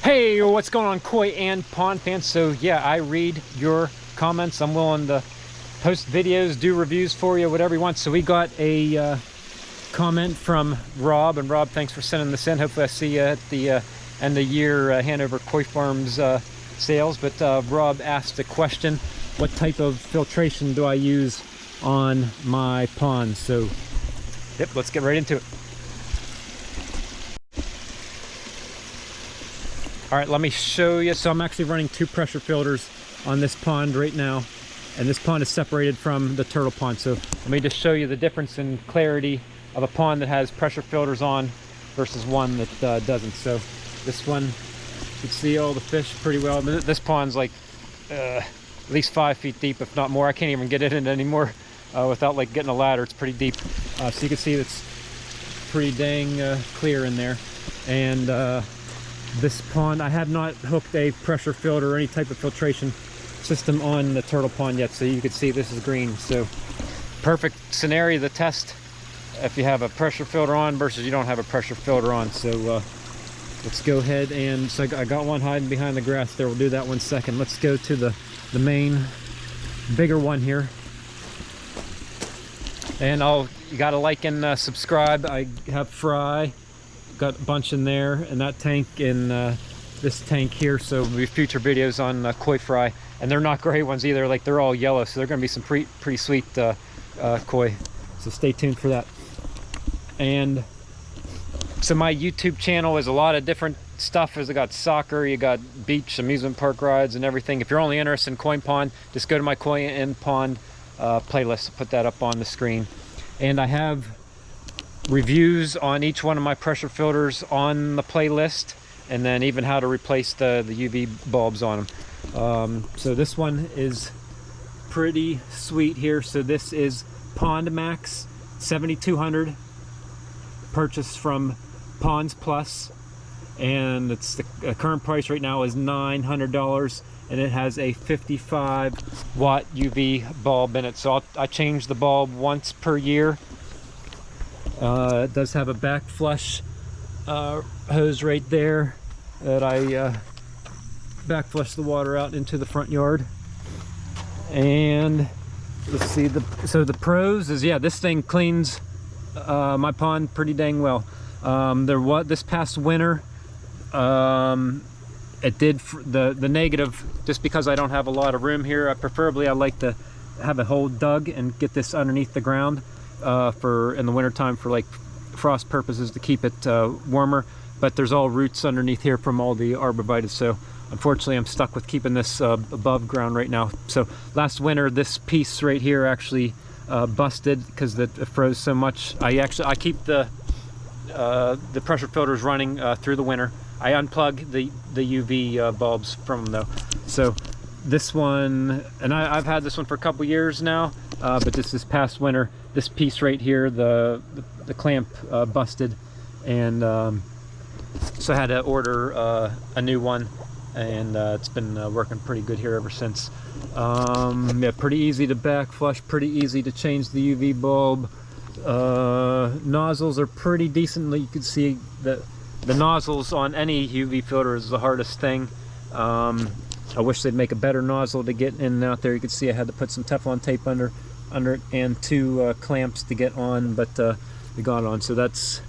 Hey, what's going on, koi and pond fans? So yeah, I read your comments. I'm willing to post videos, do reviews for you, whatever you want. So we got a comment from Rob, and Rob, thanks for sending this in. Hopefully I see you at the end of year Hanover Koi Farms sales. But Rob asked a question: what type of filtration do I use on my pond? So yep, let's get right into it. All right, let me show you. So I'm actually running 2 pressure filters on this pond right now, and this pond is separated from the turtle pond. So let me just show you the difference in clarity of a pond that has pressure filters on versus one that doesn't. So this one, you can see all the fish pretty well. This pond's like at least 5 feet deep, if not more. I can't even get in it anymore without like getting a ladder. It's pretty deep. So you can see it's pretty dang clear in there. And this pond, I have not hooked a pressure filter or any type of filtration system on the turtle pond yet, so you can see this is green. So perfect scenario to test if you have a pressure filter on versus you don't have a pressure filter on. So let's go ahead, and so I got one hiding behind the grass there. We'll do that one second. Let's go to the main bigger one here, and you gotta like and subscribe. I have fry, got a bunch in there, and that tank in this tank here. So there'll be future videos on koi fry, and they're not gray ones either. Like, they're all yellow, so they're going to be some pretty sweet koi. So stay tuned for that. And so my YouTube channel is a lot of different stuff. As I got soccer, you got beach, amusement park rides, and everything. If you're only interested in koi pond, just go to my koi and pond playlist. I'll put that up on the screen. And I have reviews on each one of my pressure filters on the playlist, and then even how to replace the UV bulbs on them. So this one is pretty sweet here. So this is PondMax 7200, purchased from Ponds Plus, and it's the current price right now is $900, and it has a 55 watt UV bulb in it. So I change the bulb once per year. It does have a back flush hose right there that I back flush the water out into the front yard. And let's see, so the pros is, yeah, this thing cleans my pond pretty dang well. This past winter, it did. The negative, just because I don't have a lot of room here, preferably I like to have a hole dug and get this underneath the ground for in the winter time for like frost purposes, to keep it warmer. But there's all roots underneath here from all the arborvitae, so unfortunately I'm stuck with keeping this above ground right now. So last winter, this piece right here actually busted because it froze so much. I keep the pressure filters running through the winter. I unplug the UV bulbs from them though. So this one, and I've had this one for a couple years now, but this past winter, this piece right here, the clamp busted, and so I had to order a new one, and it's been working pretty good here ever since. Yeah, pretty easy to back flush, pretty easy to change the UV bulb. Nozzles are pretty decently. You can see that the nozzles on any UV filter is the hardest thing. I wish they'd make a better nozzle to get in and out there. You can see I had to put some Teflon tape under it, and 2 clamps to get on, but they got on. So that's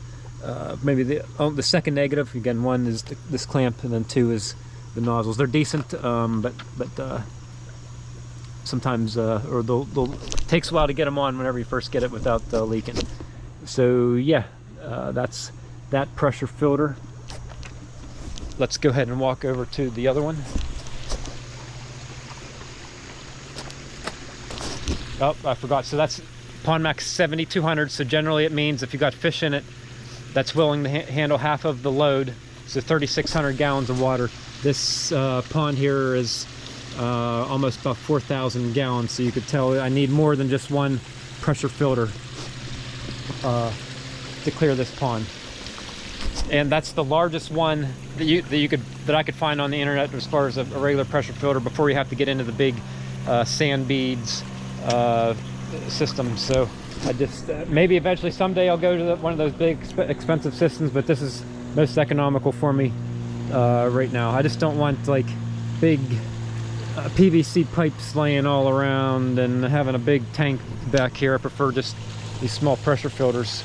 maybe the second negative. Again, 1 is this clamp, and then 2 is the nozzles. They're decent, but sometimes or takes a while to get them on whenever you first get it without leaking. So yeah, that's that pressure filter. Let's go ahead and walk over to the other one. Oh, I forgot. So that's PondMax 7200. So generally it means if you got fish in it that's willing to handle half of the load, so 3,600 gallons of water. This pond here is almost about 4,000 gallons. So you could tell I need more than just one pressure filter to clear this pond. And that's the largest one that I could find on the internet as far as a regular pressure filter, before you have to get into the big sand beads system. So I just maybe eventually someday I'll go to one of those big expensive systems, but this is most economical for me right now. I just don't want like big PVC pipes laying all around and having a big tank back here. I prefer just these small pressure filters.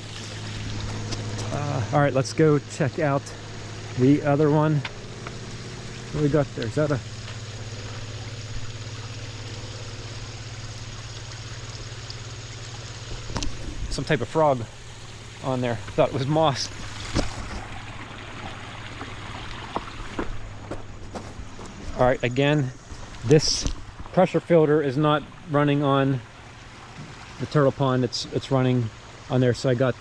All right, let's go check out the other one. What do we got there? Is that a... some type of frog on there? Thought it was moss. All right, again, this pressure filter is not running on the turtle pond. It's running on there. So I got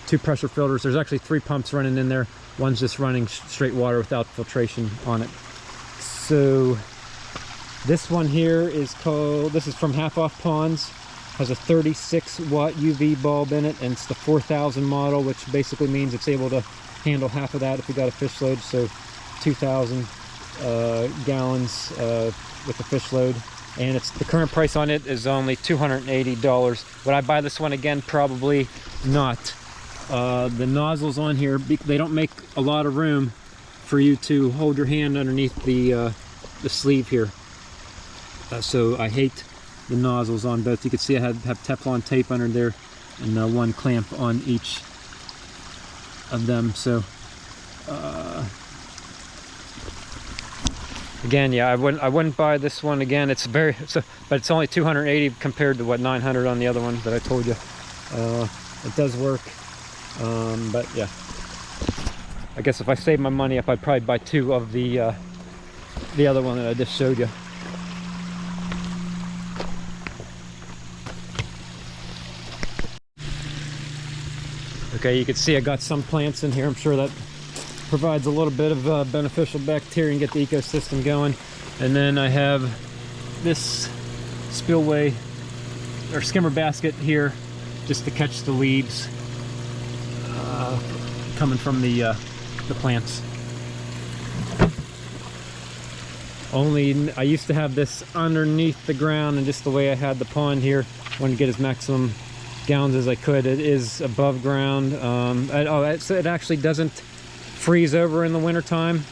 2 pressure filters. There's actually 3 pumps running in there. One's just running straight water without filtration on it. So this one here is called, this is from Half Off Ponds. Has a 36 watt UV bulb in it, and it's the 4000 model, which basically means it's able to handle half of that if you got a fish load. So 2000 gallons with the fish load, and it's the current price on it is only $280. Would I buy this one again? Probably not. The nozzles on here, they don't make a lot of room for you to hold your hand underneath the sleeve here, so I hate the nozzles on both. You can see I have Teflon tape under there, and 1 clamp on each of them. So again, yeah, I wouldn't buy this one again. But it's only 280 compared to what 900 on the other one that I told you. It does work, but yeah, I guess if I save my money up, I'd probably buy 2 of the other one that I just showed you. Okay, you can see I got some plants in here. I'm sure that provides a little bit of beneficial bacteria and get the ecosystem going. And then I have this spillway or skimmer basket here just to catch the leaves coming from the plants. Only I used to have this underneath the ground, and just the way I had the pond here, wanted to get as maximum gallons as I could. It is above ground. It actually doesn't freeze over in the winter time,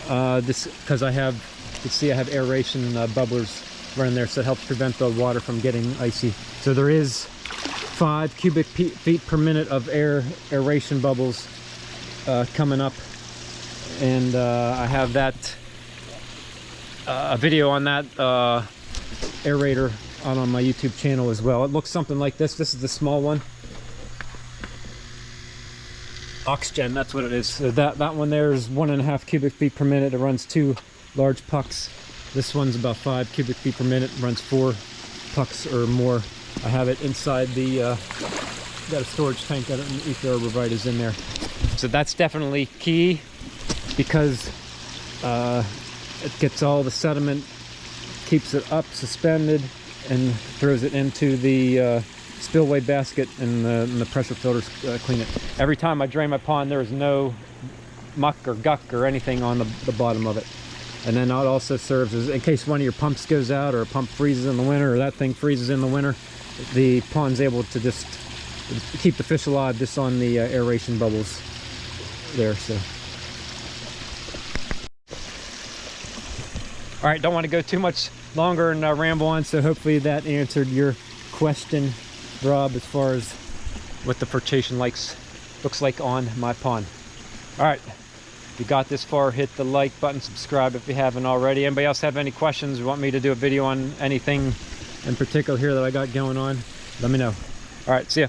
this because I have, you can see I have aeration bubblers running there, so it helps prevent the water from getting icy. So there is 5 cubic feet per minute of aeration bubbles coming up, and I have that a video on that aerator on my YouTube channel as well. It looks something like this. This is the small one. Oxygen, that's what it is. So that one there is 1.5 cubic feet per minute. It runs 2 large pucks. This one's about 5 cubic feet per minute. It runs 4 pucks or more. I have it inside the got a storage tank underneath the arborvitaes in there. So that's definitely key, because it gets all the sediment, keeps it up suspended, and throws it into the spillway basket, and the pressure filters clean it. Every time I drain my pond, there is no muck or guck or anything on the bottom of it. And then it also serves as, in case one of your pumps goes out, or a pump freezes in the winter, or that thing freezes in the winter, the pond's able to just keep the fish alive just on the aeration bubbles there. So all right, don't want to go too much longer and ramble on, so hopefully that answered your question, Rob, as far as what the filtration looks like on my pond. All right, if you got this far, hit the like button, subscribe if you haven't already. Anybody else have any questions, want me to do a video on anything in particular here that I got going on, let me know. All right, see ya.